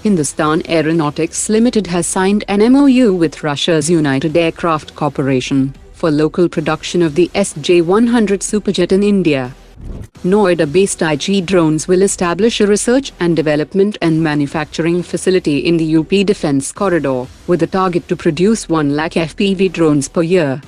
Hindustan Aeronautics Limited has signed an MOU with Russia's United Aircraft Corporation for local production of the Su-100 Superjet in India. Noida-based IG Drones will establish a research and development and manufacturing facility in the UP Defence Corridor, with a target to produce 1 lakh FPV drones per year.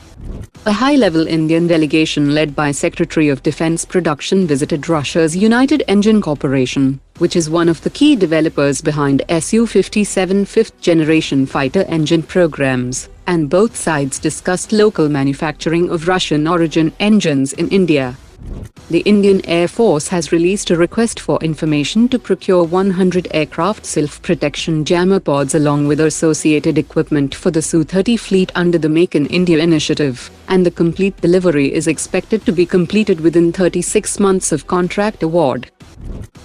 A high-level Indian delegation led by Secretary of Defense Production visited Russia's United Engine Corporation, which is one of the key developers behind Su-57 fifth-generation fighter engine programs, and both sides discussed local manufacturing of Russian-origin engines in India. The Indian Air Force has released a request for information to procure 100 aircraft self-protection jammer pods along with associated equipment for the Su-30 fleet under the Make in India initiative, and the complete delivery is expected to be completed within 36 months of contract award.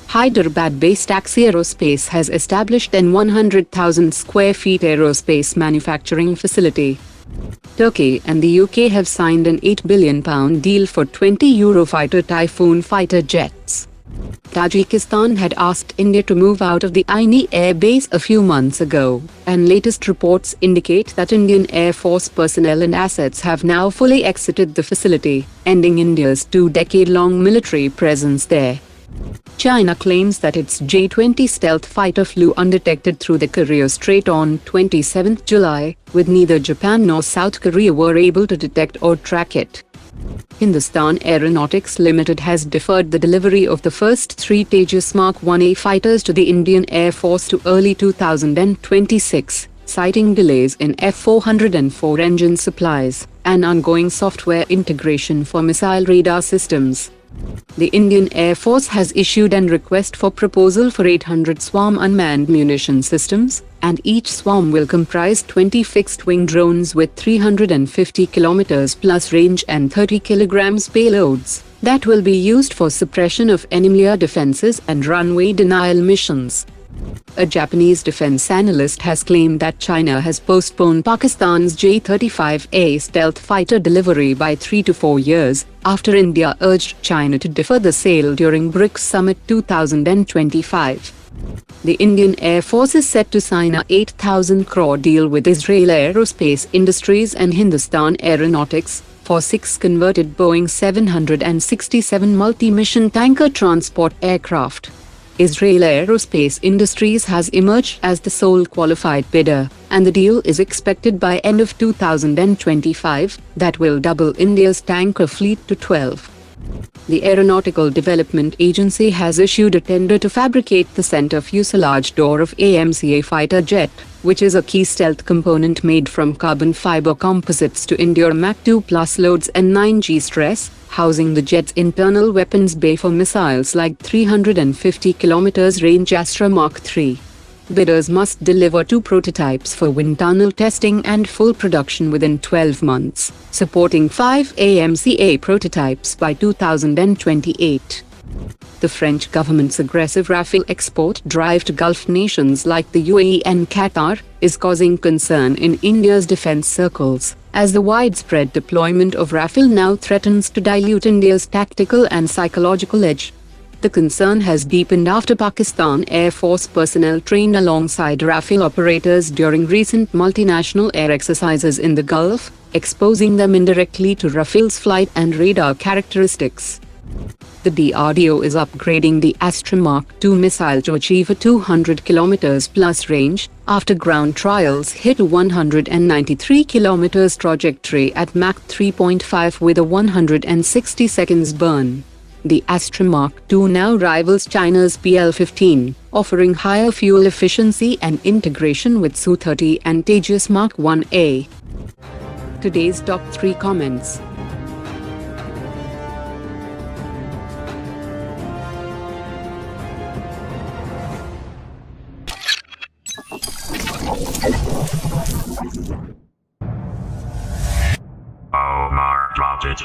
Hyderabad-based Aksi Aerospace has established an 100,000 square feet aerospace manufacturing facility. Turkey and the UK have signed an £8 billion deal for 20 Eurofighter Typhoon fighter jets. Tajikistan had asked India to move out of the Ayni air base a few months ago, and latest reports indicate that Indian Air Force personnel and assets have now fully exited the facility, ending India's 2-decade-long military presence there. China claims that its J-20 stealth fighter flew undetected through the Korea Strait on 27 July, with neither Japan nor South Korea were able to detect or track it. Hindustan Aeronautics Limited has deferred the delivery of the first 3 Tejas Mark 1A fighters to the Indian Air Force to early 2026, citing delays in F-404 engine supplies and ongoing software integration for missile radar systems. The Indian Air Force has issued an request for proposal for 800 Swarm unmanned munition systems, and each swarm will comprise 20 fixed-wing drones with 350 km plus range and 30 kg payloads that will be used for suppression of enemy air defenses and runway denial missions. A Japanese defense analyst has claimed that China has postponed Pakistan's J-35A stealth fighter delivery by 3 to 4 years, after India urged China to defer the sale during BRICS Summit 2025. The Indian Air Force is set to sign a 8,000 crore deal with Israel Aerospace Industries and Hindustan Aeronautics for 6 converted Boeing 767 multi-mission tanker transport aircraft. Israel Aerospace Industries has emerged as the sole qualified bidder, and the deal is expected by end of 2025, that will double India's tanker fleet to 12. The Aeronautical Development Agency has issued a tender to fabricate the center fuselage door of AMCA fighter jet, which is a key stealth component made from carbon fiber composites to endure Mach 2 plus loads and 9G stress, housing the jet's internal weapons bay for missiles like 350 km range Astra Mark III. Bidders must deliver 2 prototypes for wind tunnel testing and full production within 12 months, supporting 5 AMCA prototypes by 2028. The French government's aggressive Rafale export drive to Gulf nations like the UAE and Qatar is causing concern in India's defense circles, as the widespread deployment of Rafale now threatens to dilute India's tactical and psychological edge. The concern has deepened after Pakistan Air Force personnel trained alongside Rafale operators during recent multinational air exercises in the Gulf, exposing them indirectly to Rafale's flight and radar characteristics. The DRDO is upgrading the Astra Mark II missile to achieve a 200 km plus range, after ground trials hit a 193 km trajectory at Mach 3.5 with a 160 seconds burn. The Astra Mark II now rivals China's PL-15, offering higher fuel efficiency and integration with Su-30 and Tejas Mark 1A. Today's top 3 comments. Omar dropped it.